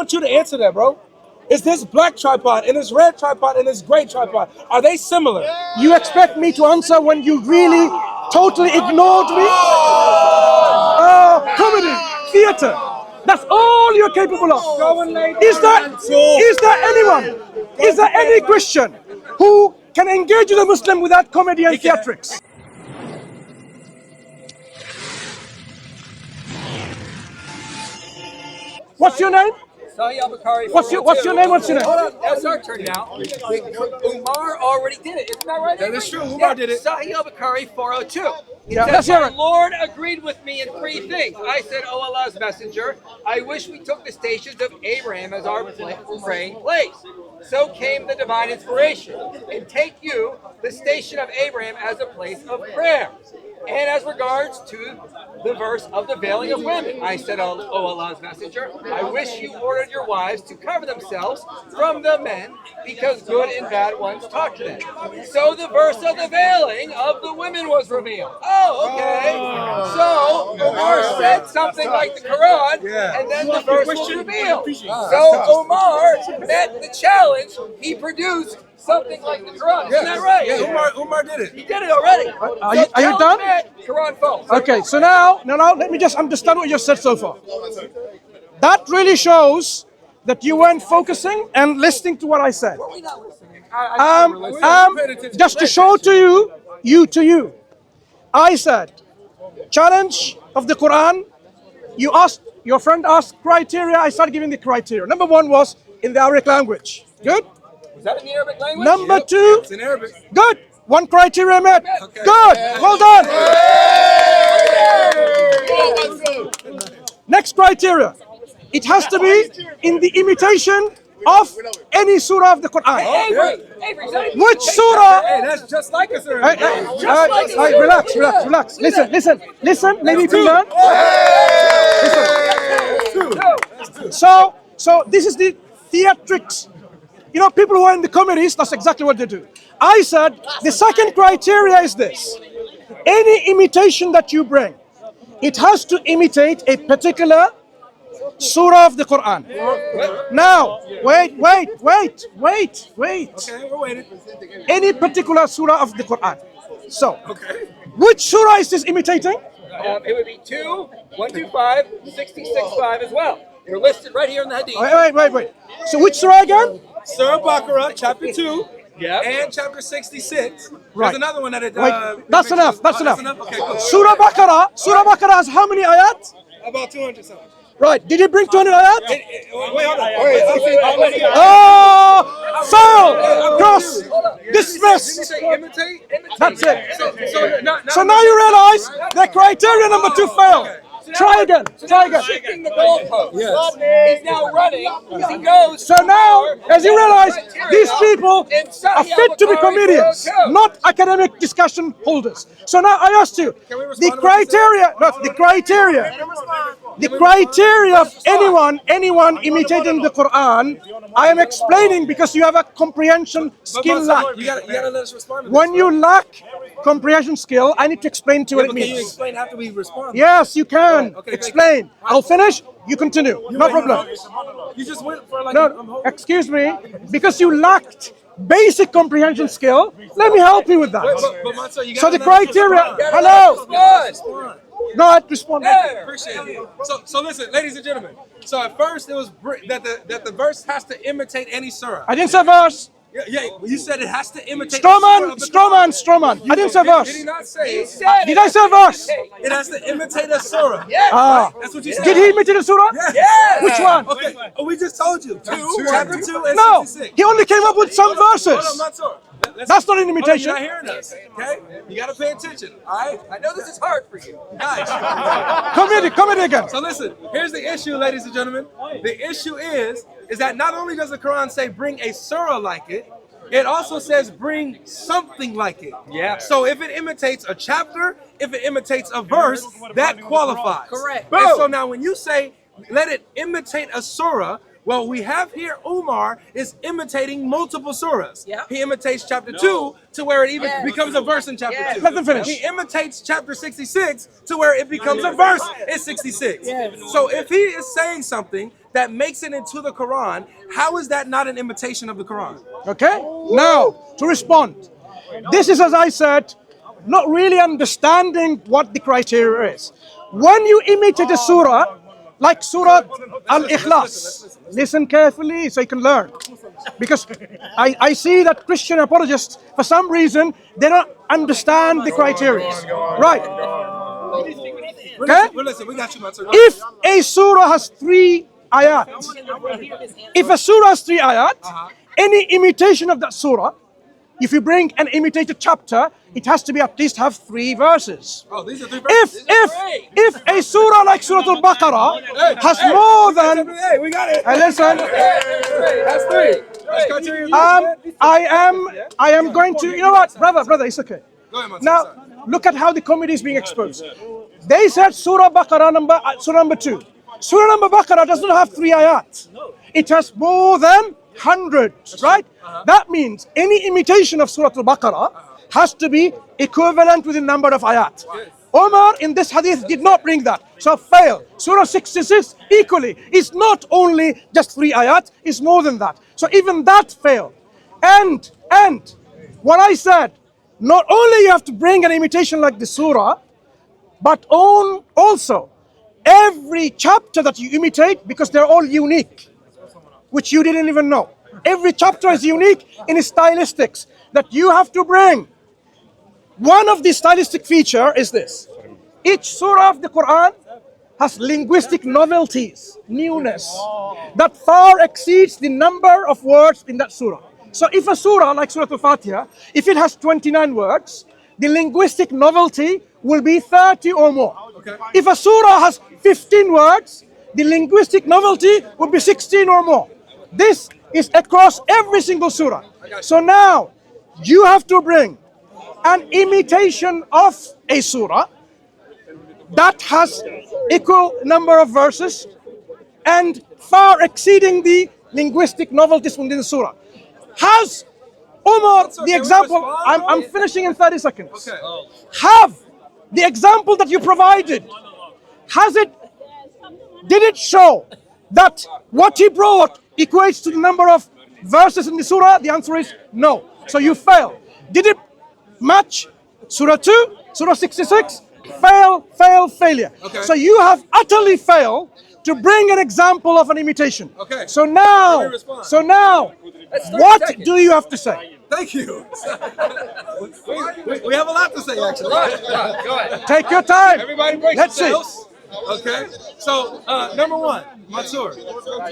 want you to answer that, bro. Is this black tripod and this red tripod and this gray tripod, are they similar? You expect me to answer when you really totally ignored me? Comedy, theater. That's all you're capable of. Is there any Christian who can engage with a Muslim without comedy and theatrics? What's your name? What's your name? What's your name? Hold on, that's our turn now. Umar already did it, isn't that right? That is true. Umar did it. Sahih al-Bukhari 402. Yeah, let's hear it. The Lord agreed with me in 3 things. I said, "O Allah's messenger, I wish we took the stations of Abraham as our praying place." So came the divine inspiration. And take you the station of Abraham as a place of prayer. And as regards to the verse of the veiling of women, I said, "O Allah's messenger, I wish you ordered your wives to cover themselves from the men, because good and bad ones talk to them." So the verse of the veiling of the women was revealed. Oh, okay. So Omar said something like the Quran, and then the verse was revealed. So Omar met the challenge. He produced something like the Quran. Isn't that right? Yeah, Umar did it. He did it already. Are you done? Quran false. Okay, so now, let me just understand what you said so far. That really shows that you weren't focusing and listening to what I said. We're not listening. Just to show to you, I said, challenge of the Quran. You asked, your friend asked criteria. I started giving the criteria. Number 1 was in the Arabic language. Good. Is that in the Arabic language? Number 2. It's in Arabic. Good. 1 criteria met. Okay. Good. Well done. Next criteria. It has to be in the imitation of any surah of the Quran. Which surah? Hey, that's just like us. Relax. Listen. Maybe you learn. Listen. So this is the theatrics. You know, people who are in the committees, that's exactly what they do. I said the second criteria is this. Any imitation that you bring, it has to imitate a particular surah of the Quran. Now, wait. Okay, we're waiting. Any particular surah of the Quran. So, which surah is this imitating? It would be 2, 125, 66.5 as well. They're listed right here in the hadith. Wait. So which surah again? Surah Baqarah, chapter 2, Yep. and chapter 66. Right. There's another one that it. That's enough. That's enough. Okay, cool. Surah Baqarah has how many ayat? About 200 something. Right. Did you bring 200 ayat? Wait, hold on. Fail. Cross. Dismiss. Imitate. That's it. So So now you realize that criteria number 2 failed. Try again. Shifting the goalpost. He's now running. He goes. So now, as you realize, these people are fit to be comedians, not academic discussion holders. So now I asked you, the criteria of anyone imitating the Quran, I am explaining because you have a comprehension skill lack. You gotta let us respond to this. When you lack comprehension skill, I need to explain to you what it Can you means. explain after we respond? Yes, you can. Okay, Explain. I'll finish. You continue. No problem. You just went for like. No, excuse me. Because you lacked basic comprehension skill, let me help you with that. But Mansur, you So the gotta let us criteria. respond. Hello. Respond. No, I respond. Appreciate it. So listen, ladies and gentlemen. So at first it was that the verse has to imitate any surah. I didn't say verse. Yeah, you said it has to imitate. Strawman. I didn't say verse. Did he not say? Did I say verse? It has to imitate a surah. Ah. That's what you said. Did he imitate a surah? Yes. Which one? Okay. Oh, we just told you. Chapter 2 and No, 66. he only came up with some Hold on, verses. Mansur. That's not an imitation. You're not hearing us. Okay? You gotta pay attention. All right? I know this is hard for you. Nice. Come in again. So listen, here's the issue, ladies and gentlemen. The issue is that not only does the Quran say bring a surah like it, it also says bring something like it. Yeah. So if it imitates a chapter, if it imitates a verse, that qualifies. Correct. And so now when you say let it imitate a surah, Well, we have here Umar is imitating multiple surahs. Yeah. He imitates chapter 2 to where it even becomes a verse in chapter 2. Let them finish. He imitates chapter 66 to where it becomes a verse in 66. So if he is saying something that makes it into the Quran, how is that not an imitation of the Quran? Okay? Now, to respond. This is, as I said, not really understanding what the criteria is. When you imitate a surah, like Surah Al-Ikhlas, listen carefully so you can learn. Because I see that Christian apologists, for some reason, they don't understand the criteria. Right. Okay? Listen, we got you, Mansur. If a surah has 3 ayat, if a surah has 3 ayat, any imitation of that surah, if you bring an imitated chapter, it has to be at least have 3 verses. Oh, these are 3 verses. If a surah like Surah Al-Baqarah has more than, Hey, we got it. listen, That's 3. That's criteria. I am going to, you know what, brother, it's okay. Go ahead, Mansur. Now, look at how the comedy is being exposed. They said Surah Baqarah number 2. Surah number Baqarah does not have 3 ayat. It has more than 100, right? That means any imitation of Surah Al-Baqarah has to be equivalent with the number of ayat. Omar in this hadith did not bring that, so fail. Surah 66 equally is not only just 3 ayat, it's more than that. So even that failed. And what I said, not only you have to bring an imitation like the surah, but also every chapter that you imitate, because they're all unique, which you didn't even know. Every chapter is unique in its stylistics that you have to bring. One of the stylistic feature is this. Each surah of the Quran has linguistic novelties, newness, that far exceeds the number of words in that surah. So if a surah like Surah Al-Fatiha, if it has 29 words, the linguistic novelty will be 30 or more. Okay. If a surah has 15 words, the linguistic novelty will be 16 or more. This is across every single surah. So now, you have to bring an imitation of a surah that has equal number of verses and far exceeding the linguistic novelties within the surah. Has Umar, the example, I'm finishing in 30 seconds. Okay. Have the example that you provided, did it show that what he brought equates to the number of verses in the surah? The answer is no. So you fail. Did it match Surah 2, Surah 66? Failure. Okay. So you have utterly failed to bring an example of an imitation. Okay. So now, Let me respond. what do you have to say? Thank you. we have a lot to say, actually. Go ahead. Take your time. Everybody break Let's see. yourselves. Okay. So, number 1, Mansur,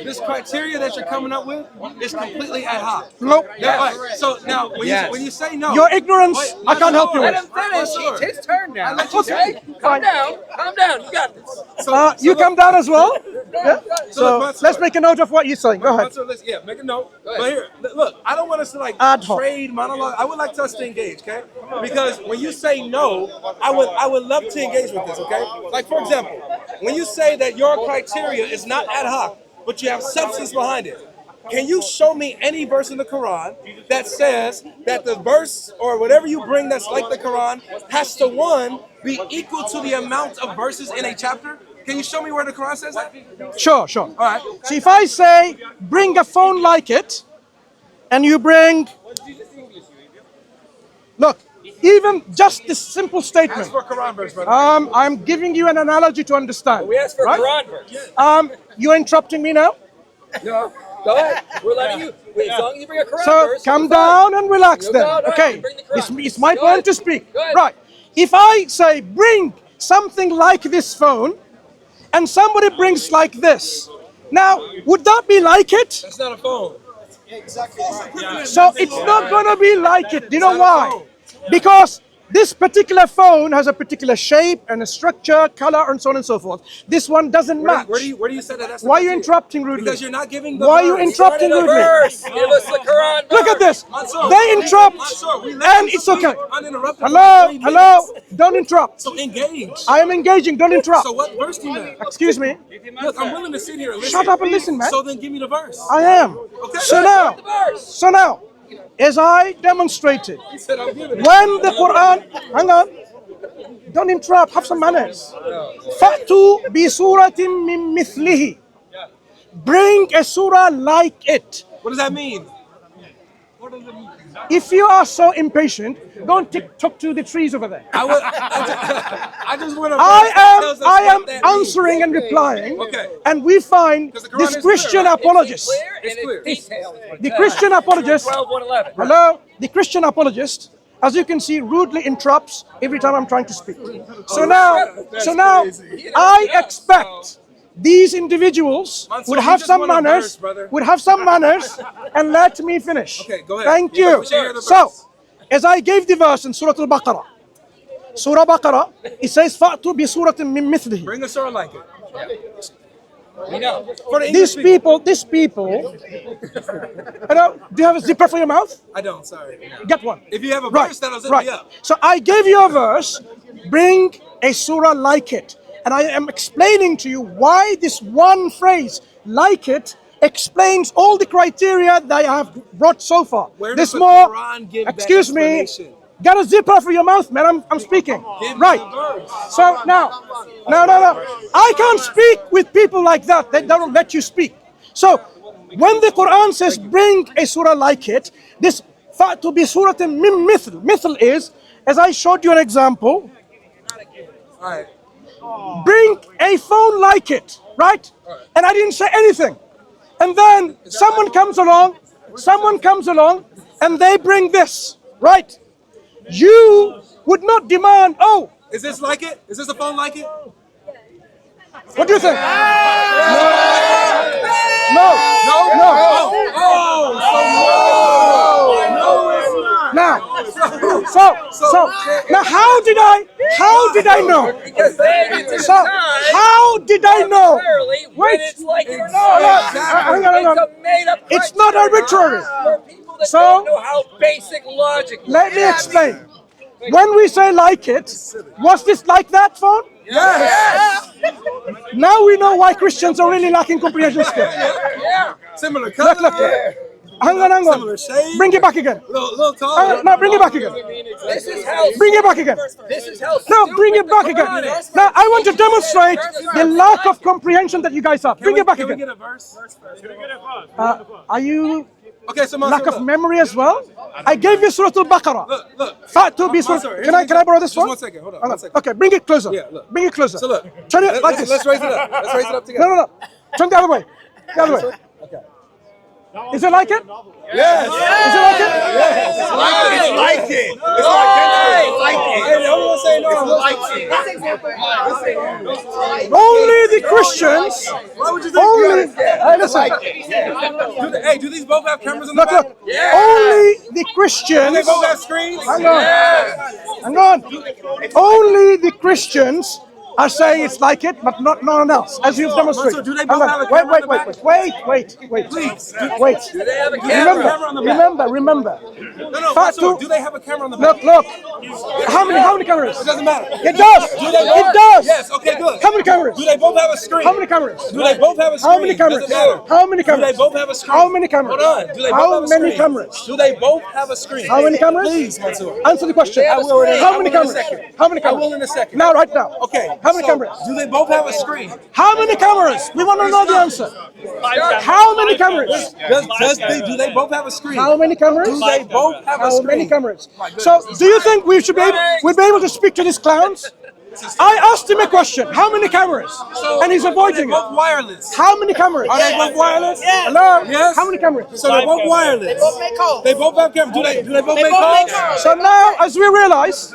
this criteria that you're coming up with is completely ad hoc. Nope. Yeah, right. So now, when you say no, Your ignorance, Wait, I can't help you Let with. him finish. It's his turn now. let you Okay? finish. Calm down. Calm down. You got this. You come down as well. Yeah? So Mansur, let's make a note of what you're saying. Go ahead. Mansur, make a note. But here, look, I don't want us to Ad hoc. trade monologue. I would like us to engage, okay? Because when you say no, I would love to engage with this, okay? Like for example, when you say that your criteria is not ad hoc, but you have substance behind it. Can you show me any verse in the Quran that says that the verse or whatever you bring that's like the Quran has to, 1, be equal to the amount of verses in a chapter? Can you show me where the Quran says that? Sure. All right. So if I say, bring a phone like it, and you bring, look, even just this simple statement. Ask for a Quran verse, brother. I'm giving you an analogy to understand. We asked for right? Quran verse. You're interrupting me now? No. Go ahead. We're letting you. As long as you bring a Quran So verse. come we're fine. down and relax Go then. down, right, Okay, you bring the Quran. it's my Go turn ahead. to speak. Go ahead. Right. If I say bring something like this phone, and somebody brings like this, now would that be like it? That's not a phone. So it's not gonna be like it. Do you know why? Because This particular phone has a particular shape and a structure, color, and so on and so forth. This one doesn't match. Where do you say that? That's Why are you interrupting rudely? Because you're not giving the Why are you verse. interrupting The rudely? verse. Give us the Quran. Look at this. Mansur, They interrupt, Mansur, we let and you it's speak okay. uninterrupted Hello, for 3 hello. minutes. Don't interrupt. So engage. I am engaging. Don't interrupt. So what verse do you have? Excuse me. Look, I'm willing to sit here and listen. Shut up and listen, man. So then give me the verse. I am. Okay. So now, as I demonstrated, He said I'm giving it. when the Quran, hang on, don't interrupt, have some manners. فَأْتُوا بِسُورَةٍ مِّن مِثْلِهِ. Bring a surah like it. What does that mean? If you are so impatient, don't talk to the trees over there. I just want to. I am answering and replying, Okay. and we find 'Cause the Quran this is Christian clear, apologist, It's clear. It's detailed. the Christian apologist, 12:111. hello, the Christian apologist, as you can see, rudely interrupts every time I'm trying to speak. So now, I expect these individuals Mansur, would you have just some want a manners, verse, brother. and let me finish. Okay, go ahead. Thank Yeah, you. we should hear the So, verse. as I gave the verse in Surah Al-Baqarah, Surah Baqarah, it says, فَأْتُوا بِسُورَةٍ مِّن مِثْلِهِ. Bring a surah like it. We know. For the English These people, hello, do you have a zipper for your mouth? I don't. Sorry. Get one. If you have a Right, verse, that'll zip right. me up. So I gave you a verse, bring a surah like it. And I am explaining to you why this one phrase, like it, explains all the criteria that I have brought so far. Where This does the more, Quran give that excuse me, explanation? got a zipper for your mouth, man, I'm speaking. Give me Right. the verse. So now, no. I can't speak with people like that. They don't let you speak. So when the Quran says bring a surah like it, this فَأْتُوا بِسُورَةٍ مِّن مِثْلِ. Mithl is, as I showed you an example, All right. bring a phone like it, right? And I didn't say anything. And then someone comes along, and they bring this, right? You would not demand, oh, Is this like it? Is this a phone like it? what do you think? No. Now, now how did I know? Because they need to So, decide how did I know? clearly when Wait. it's like it or not. Hang on. It's a made-up It's not criteria arbitrary. for people that So, don't know how basic logic works. Let me explain. When we say like it, was this like that phone? Yes. Now we know why Christians are really lacking comprehension skills. Yeah. Similar color. Look. Hang on. Similar shade. Bring it back again. Little taller. No, bring it back again. This is how. Bring it back again. This is how. No, bring it stupid back the again. Quran is. Now, I want to demonstrate the lack of comprehension that you guys have. Bring it back Can we again. get a verse? Are you Okay, so Mansur, lack of look. memory as well? I gave you Surah Al-Baqarah. Look. Fa'tu bi Mansur, surah. here's Can I an borrow this just one? one second. Hold on. Hang One on. second. Okay, bring it closer. Yeah, look. Bring it closer. So look. Turn it like this. Let's raise it up. Let's raise it up together. No. Turn the other way. The other way. Okay. Is it like it? Yes. Is it like it? It's like it. It's like it. Hey, everyone say no. Only the Christians. Why would you think Only. Listen. Hey, do these both have cameras in the Look. back? Only the Do they Christians. both have screens? Hang on. Only the Christians are saying it's like it, but not no one else, as you've demonstrated. Mansur, do they both Hang have a on. camera on the back? Wait. Please. Wait. Do they have a camera? Remember. No, Fatu- Mansur, do they have a camera on the back? Look. How many cameras? It doesn't matter. It does. Do they both? It does. Yes, okay, good. How many cameras? Do they both have a screen? How many cameras? Do they both have a screen? How many cameras? Doesn't matter. How many cameras? Do they both have a screen? How many cameras? Hold on. Do they both How have a many screen? cameras? Do they both have a screen? How many cameras? Please, Mansur. Answer the question. I will in a How many cameras? second. How many I cameras? will in a second. Now, right now. Okay. How many so, cameras? Do they both have a screen? How many cameras? We want to know the answer. How many cameras? Do they both have a screen? How many cameras? Do they both have a How screen? many cameras? So, do you think we'll be able to speak to these clowns? I asked him a question. How many cameras? And he's avoiding Both it. wireless. How many cameras? Are they both wireless? Hello? Yes. How many cameras? So they're both wireless. They both have cameras. Do they both make calls? So now, as we realize,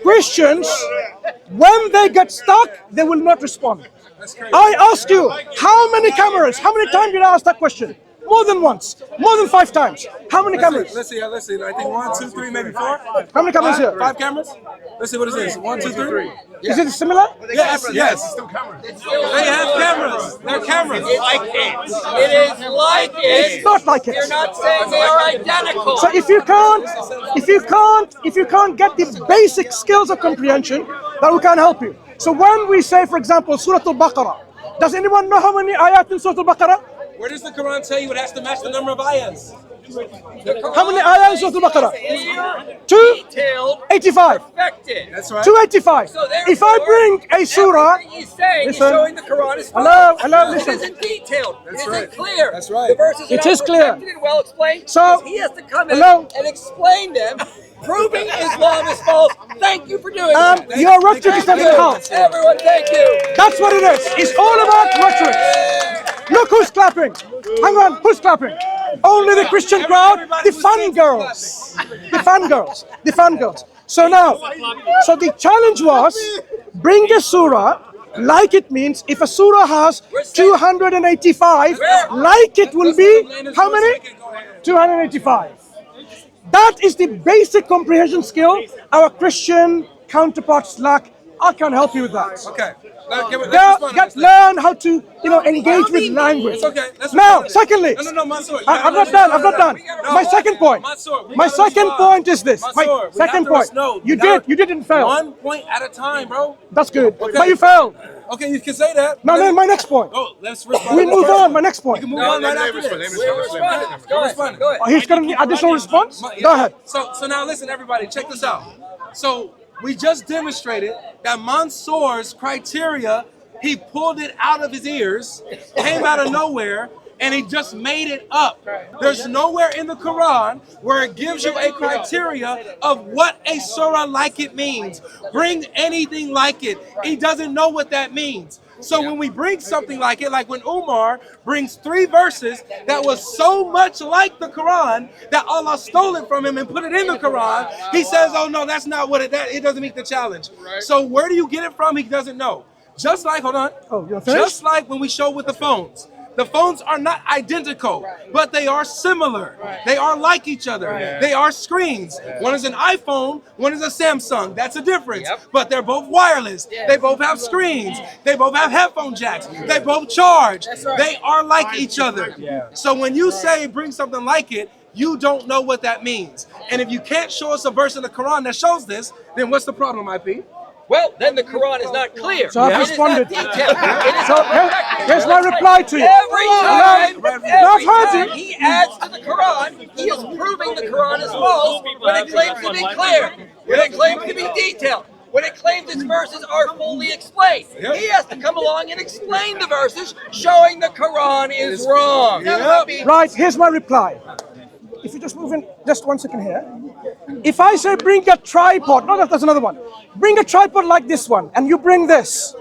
Christians, when they get stuck, they will not respond. I ask you, how many cameras? How many times did I ask that question? more than once, more than 5 times. How many cameras? Let's see. I think 1, 2, 3, maybe 4. How many cameras here? 5 cameras? Let's see, what is this? 1, 2, 3? Is it similar? Yes. They have cameras. They're cameras. It is like it. It's not like it. You're not saying they are identical. So if you can't get the basic skills of comprehension, then we can't help you. So when we say, for example, Surah Al-Baqarah, does anyone know how many ayat in Surah Al-Baqarah? Where does the Quran tell you it has to match the number of ayahs? How many ayat in Surah Al-Baqarah? 285. Perfected. That's right. 285. So If I bring a surah, everything he's saying is listen. showing the Quran is full. Hello, It listen. isn't detailed. That's It right. isn't clear. That's right. The verses are It not is clear. perfected and well explained. So, because he has to come in hello. and explain them, proving Islam is false. Thank you for doing that. your rhetoric is not going to help. Everyone, thank you. That's what it is. It's all about rhetoric. Look who's clapping. Hang on, who's clapping? Only the Christian crowd, the fun girls. The fun girls. The fun girls. So now, so the challenge was, bring a surah, like it means, if a surah has 285, like it will be, how many? 285. That is the basic comprehension skill our Christian counterparts lack. I can help you with that. Okay. Let's Learn how to, engage with language. It's okay. Now, secondly, No, Mansur. I'm not done. My second point. My second point is this. My second point. You didn't fail. 1 point at a time, bro. That's good. Okay. But you failed. Okay, you can say that. Now, then my next point. Oh, let's respond. We move on. My next point. We can move on right after this. Go ahead. Go ahead. He's got an additional response? Go ahead. So now listen, everybody, check this out. So we just demonstrated that Mansur's criteria, he pulled it out of his ears, came out of nowhere, and he just made it up. There's nowhere in the Quran where it gives you a criteria of what a surah like it means. Bring anything like it. He doesn't know what that means. So when we bring something like it, like when Umar brings 3 verses that was so much like the Quran that Allah stole it from him and put it in the Quran, he says, oh no, that's not what it doesn't meet the challenge. So where do you get it from? He doesn't know. Just like, hold on. Oh, you're finished? Just like when we show with the phones. The phones are not identical, but they are similar. They are like each other. They are screens. One is an iPhone, one is a Samsung. That's a difference. But they're both wireless. They both have screens. They both have headphone jacks. They both charge. They are like each other. So when you say bring something like it, you don't know what that means. And if you can't show us a verse in the Quran that shows this, then what's the problem, IP? Well, then the Quran is not clear. So I've responded. So here's my reply to you. Every time he adds to the Quran, he is proving the Quran is false when it claims to be clear, when it claims to be detailed, when it claims its verses are fully explained. He has to come along and explain the verses, showing the Quran is wrong. Right, here's my reply. If you just move in, just 1 second here. If I say bring a tripod, no, that's another one. Bring a tripod like this one, and you bring this.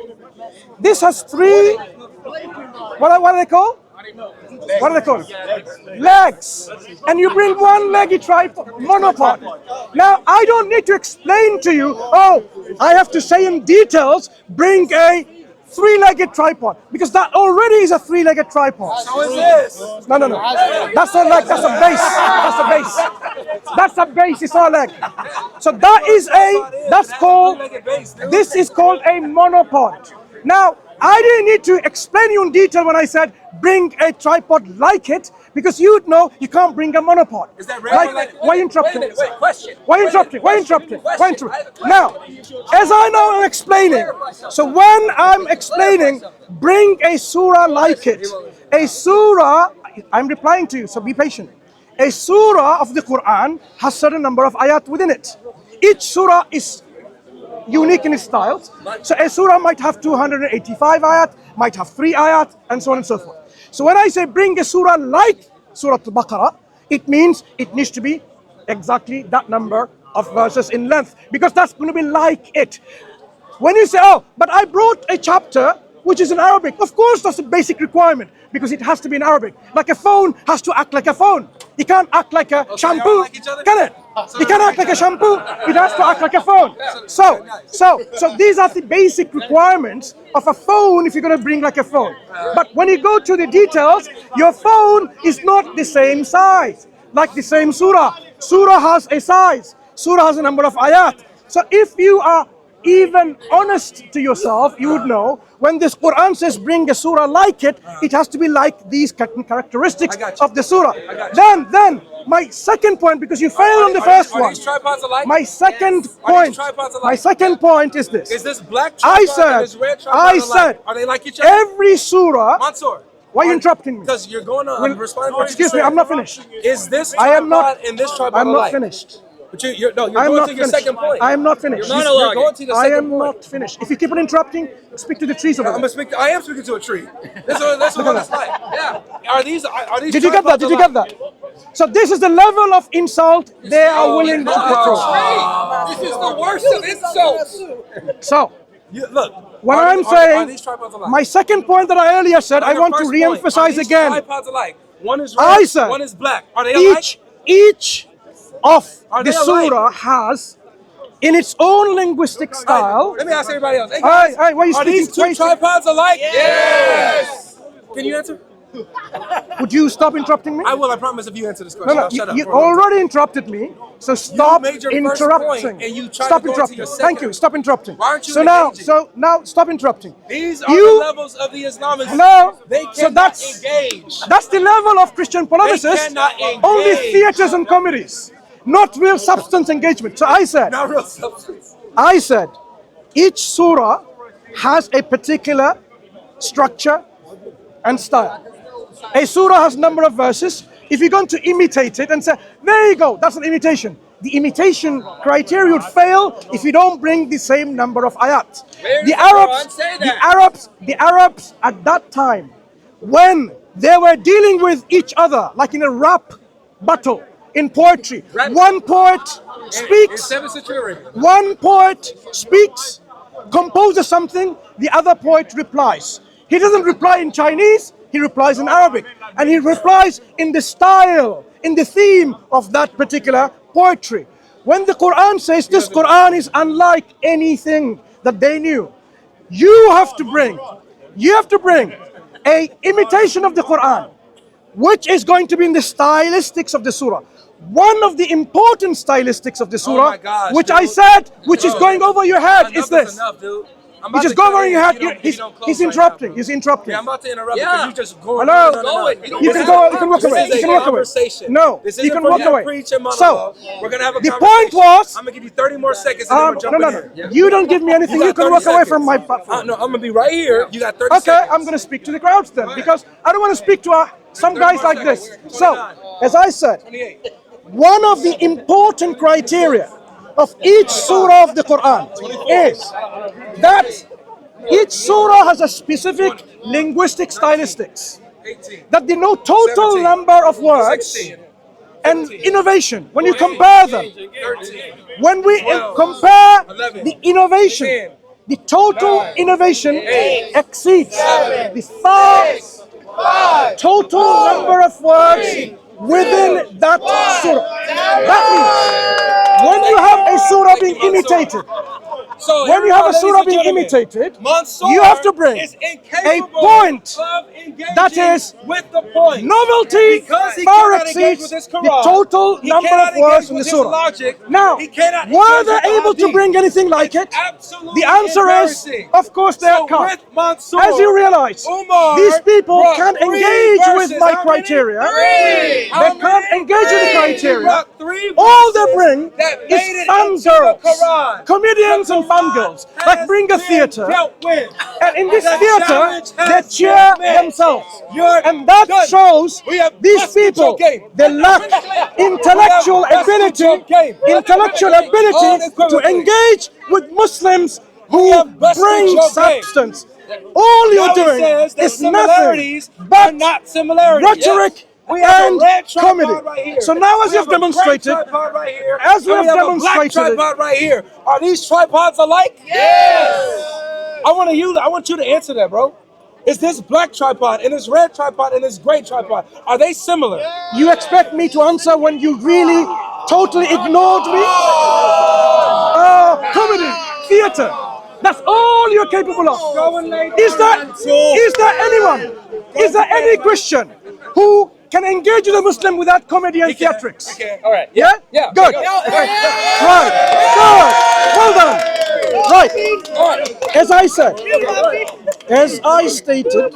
This has 3, what are they called? What are they called? Legs. And you bring 1-legged tripod, monopod. Now, I don't need to explain to you, oh, I have to say in details, bring a 3-legged tripod, because that already is a 3-legged tripod. So is this. No. That's not like, that's a base. That's a base. That's a base, it's not a leg. So that is this is called a monopod. Now, I didn't need to explain you in detail when I said bring a tripod like it, because you'd know you can't bring a monopod. Is that right? Why interrupting? Question. Why interrupting? Now, as I know I'm explaining, so when I'm explaining, bring a surah like it. A surah, I'm replying to you, so be patient. A surah of the Quran has certain number of ayat within it. Each surah is unique in its styles. So a surah might have 285 ayat, might have 3 ayat, and so on and so forth. So when I say bring a surah like Surah Al-Baqarah, it means it needs to be exactly that number of verses in length, because that's going to be like it. When you say, oh, but I brought a chapter which is in Arabic, of course that's a basic requirement, because it has to be in Arabic. Like a phone has to act like a phone. It can't act like a shampoo, like each other? can it? It can act like a shampoo. It has to act like a phone. So these are the basic requirements of a phone if you're going to bring like a phone. But when you go to the details, your phone is not the same size, like the same surah. Surah has a size. Surah has a number of ayat. So if you are even honest to yourself, you would know when this Quran says bring a surah like it, it has to be like these characteristics of the surah. Then my second point, because you failed on the first one. My second point is this. Is this black tripod and this red tripod alike? Are they like each other? Every surah. Mansur, why are you interrupting me? because you're going to respond. Excuse me, I'm not finished. Is this tripod and this tripod I'm alike? not finished. But you're going to your second point. I am not finished. You're going to the I second am point. not finished. If you keep on interrupting, speak to the trees over there. I am speaking to a tree. That's what it's like. Yeah. Are these? Did you get that? Did you get that? So this is the level of insult they are willing to control. This is the worst of insults. So look. when I'm saying my second point that I earlier said, I want to re-emphasize again. Tripods alike. One is red, one is black. Are they alike? Each of the surah has, in its own linguistic style. Let me ask everybody else. Hey guys, why are you are these two tripods alike? Yes. Can you answer? Would you stop interrupting me? I will. I promise. If you answer this question, No, I'll shut up. you already interrupted me, so stop made your first interrupting. point and you tried Stop to go interrupting. into your Thank second. you. Stop interrupting. Why aren't you engaging? So now stop interrupting. These are the levels of the Islamists. Hello. They So cannot engage. that's the level of Christian polemicists. cannot engage. Only theaters and comedies, not real substance engagement. So I said, Not real substance. each surah has a particular structure and style. A surah has a number of verses. If you're going to imitate it and say, there you go, that's an imitation. The imitation criteria would fail if you don't bring the same number of ayat. The Arabs at that time, when they were dealing with each other, like in a rap battle, in poetry, one poet speaks, composes something, the other poet replies. He doesn't reply in Chinese, he replies in Arabic. And he replies in the style, in the theme of that particular poetry. When the Quran says this Quran is unlike anything that they knew, you have to bring a imitation of the Quran, which is going to be in the stylistics of the surah. One of the important stylistics of the surah, which is going over your head, is this. He just go over your head. He's interrupting. He's interrupting. Yeah, I'm about to interrupt because you just go. Hello. You can go. You can walk away. You can walk away. No, you can walk away. So we're gonna have a the point was. I'm gonna give you 30 more seconds. And then we're jumping in. You don't give me anything. You can walk away from my platform. No, I'm gonna be right here. You got 30 seconds. Okay, I'm gonna speak to the crowds then, because I don't want to speak to some guys like this. So, as I said, one of the important criteria of each surah of the Quran is that each surah has a specific linguistic stylistics. That the total number of words and innovation, when you compare them, when we compare the innovation, the total innovation exceeds the total number of words within that surah. That means when you have a surah being imitated, when you have a surah being imitated, you have to bring a point that is novelty far exceeds the total number of words in the surah. Now, were they able to bring anything like it? The answer is, of course they can't. As you realize, these people can't engage with my criteria. They can't engage with the criteria. All they bring is fangirls, comedians and fangirls. Like bring a theater, and in this theater they cheer themselves, and that shows these people they lack intellectual ability to engage with Muslims who bring substance. All you're doing is nothing but rhetoric and comedy. So now, as you've demonstrated, black tripod right here. Are these tripods alike? Yes. I want you to answer that, bro. Is this black tripod and this red tripod and this gray tripod, are they similar? You expect me to answer when you really totally ignored me. Comedy, theater. That's all you're capable of. Is there anyone? Is there any Christian who can engage with a Muslim without comedy and theatrics? All right. Yeah? Yeah. Good. Right. Good. Well done. Right. As I said, as I stated,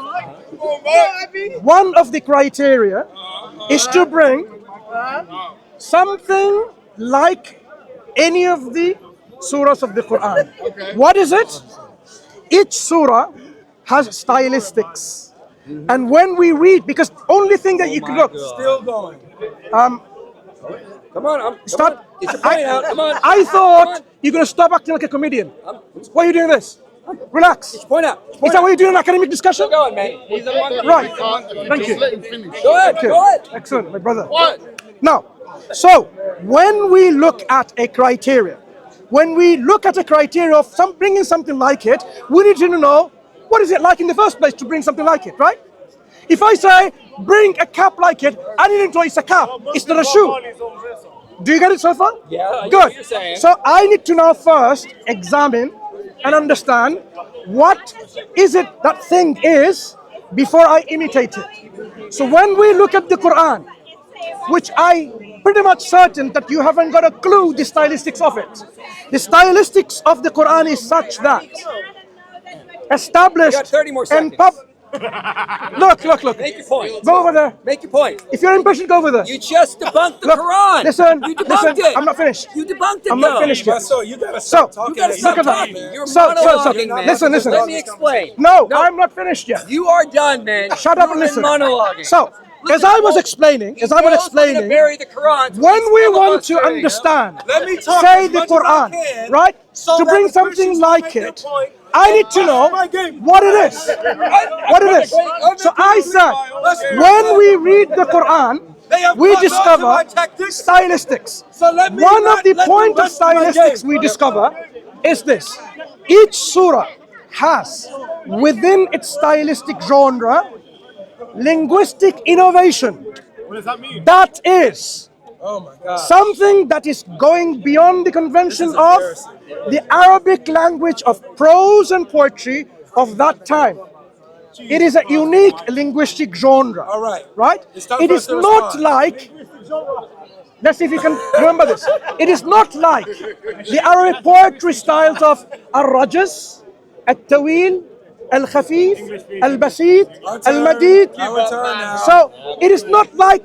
one of the criteria is to bring something like any of the surahs of the Quran. What is it? Each surah has stylistics. And when we read, because only thing that you can look, Still going. Come on. stop. Get your point out. Come on. I thought you're going to stop acting like a comedian. Why are you doing this? Relax. Point out. Is that what you're doing in academic discussion? Go on, man. He's a one. Right. Thank you. Go ahead. Okay. Go ahead. Excellent, my brother. Now, so when we look at a criteria, of bringing something like it, we need to know what is it like in the first place to bring something like it, right? If I say bring a cap like it, I need to know it's a cap. It's not a shoe. Do you get it so far? Yeah, I get Good. what you're saying. So I need to now first examine and understand what is it that thing is before I imitate it. So when we look at the Quran, which I pretty much certain that you haven't got a clue the stylistics of it. The stylistics of the Quran is such that established You got 30 more and seconds. Look. Make your point. Go over there. Make your point. If you're impatient, go over there. You just debunked the Look, Quran. listen, You debunked it. I'm not finished. You debunked it. I'm not though. finished yet. So you gotta So, stop talking. You gotta and stop look at that. talking. man. You're So, monologuing, man. listen. Let me explain. No, I'm not finished yet. You are done, man. Shut up and You've been listen. monologuing. So, as I was explaining, You're gonna bury the Quran. so when it's we still want to illustrating. understand, Let me talk say as the much as I Quran, can, right? so To that bring the something Christians like can make it, their point. I need to know what it is. What it is. So I said, when we read the Quran, we discover stylistics. So let me One not of the let point them of rest my stylistics game. we discover is this. Each surah has within its stylistic genre linguistic innovation. What does that mean? That is Oh my God. something that is going beyond the convention This is of embarrassing. the Arabic language of prose and poetry of that time. It is a unique linguistic genre. All right. Right? It's time It for is us to not respond. like, let's see if you can remember this. It is not like the Arabic poetry styles of Al-Rajas, Al-Tawil, Al-Khafif, Al-Basit, Al-Madid. Our turn now. So it is not like,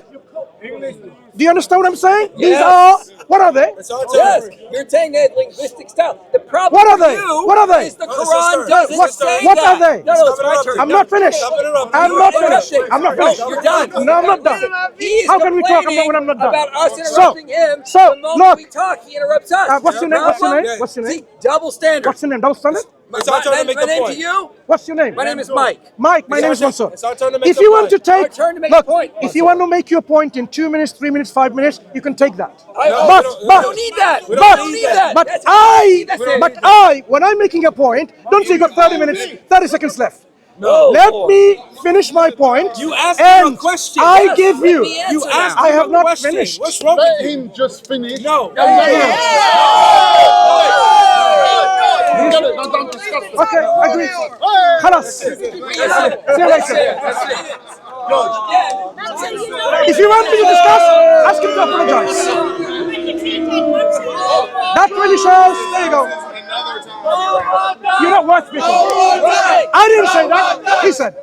do you understand what I'm saying? These Yes. are, what are they? It's our turn. Yes, you're saying that linguistic style. The problem What are for they? you What are they? is the No, it's his Quran turn. doesn't What- say what that. are they? No, it's Stop my interrupting. turn. I'm not finished. Stop interrupting. I'm You not are finished. interrupting. I'm not No, finished. you're done. No, I'm not done. He's How can we talk complaining when I'm not done? about us interrupting him. so, the moment look. we talk, he interrupts us. What's your name? What's your name? What's your name? See, double standard. What's your name? Double standard? It's our turn to make my the name point. to you. What's your name? My name is Mike. Mike, my It's name our is turn- Mansur. it's our turn to make If the you want to point. take, Our turn to make look, a point, if you want to make your point in 2 minutes, 3 minutes, 5 minutes, you can take that. No, but, we but, don't need that. We We don't don't need need that. that. but That's when I'm making a point, don't say you got 30 minutes, 30 seconds left. No. Let me finish my point. You asked me and a question. I Yes, give let you. me answer You asked now. I him have a not question. finished. What's wrong Let with you? him just finish. No. You get it. Don't discuss it. Okay, agree. Khalas. See you later. If you want me to discuss, ask him to apologize. That really shows. There you go. You're not worth speaking. I didn't say that. He said.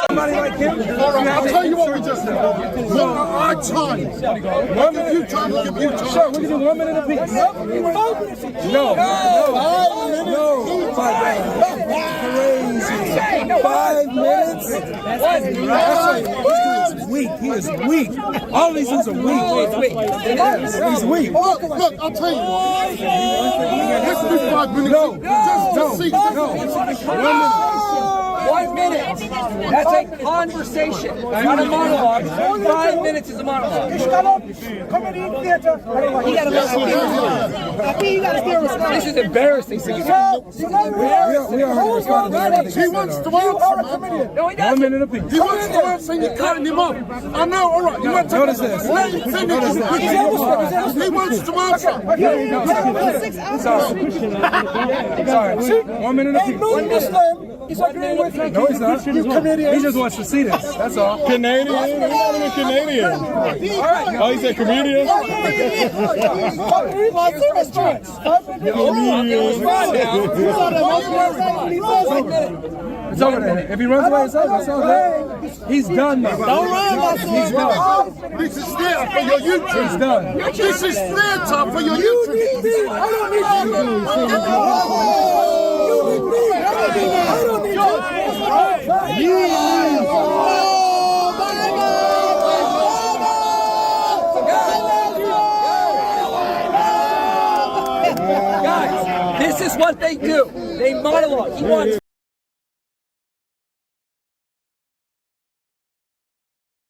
Somebody like him. I'll tell you what we just did. Our time. 1 minute. You time, give you time. Sure, we can do 1 minute apiece. No. 5 minutes. Crazy. 5 minutes. He's weak. He is weak. All these things are weak. He's weak. Look, I'll tell you what. Let's do 5 minutes. No. Just see. 1 minute. 1 minute. That's a conversation, not a monologue. 5 minutes is a monologue. This is embarrassing. We are responding. He wants to answer. No, he 1 doesn't. minute apiece. He wants to answer and you're cutting him off. I know, all right. You want to Notice this. let him finish. He wants to answer. Sorry. 1 minute apiece. He's agreeing with me. No, he's not. He just wants to see this. That's all. Canadian? He's not even Canadian. Oh, he's a comedian? It's over there. If he runs away, it's over. It's over. He's done now. Don't run, Mansur. He's done. This is theatre for your YouTube. He's done. This is theatre for your YouTube. I don't need Guys, this is what they do. They monologue. He wants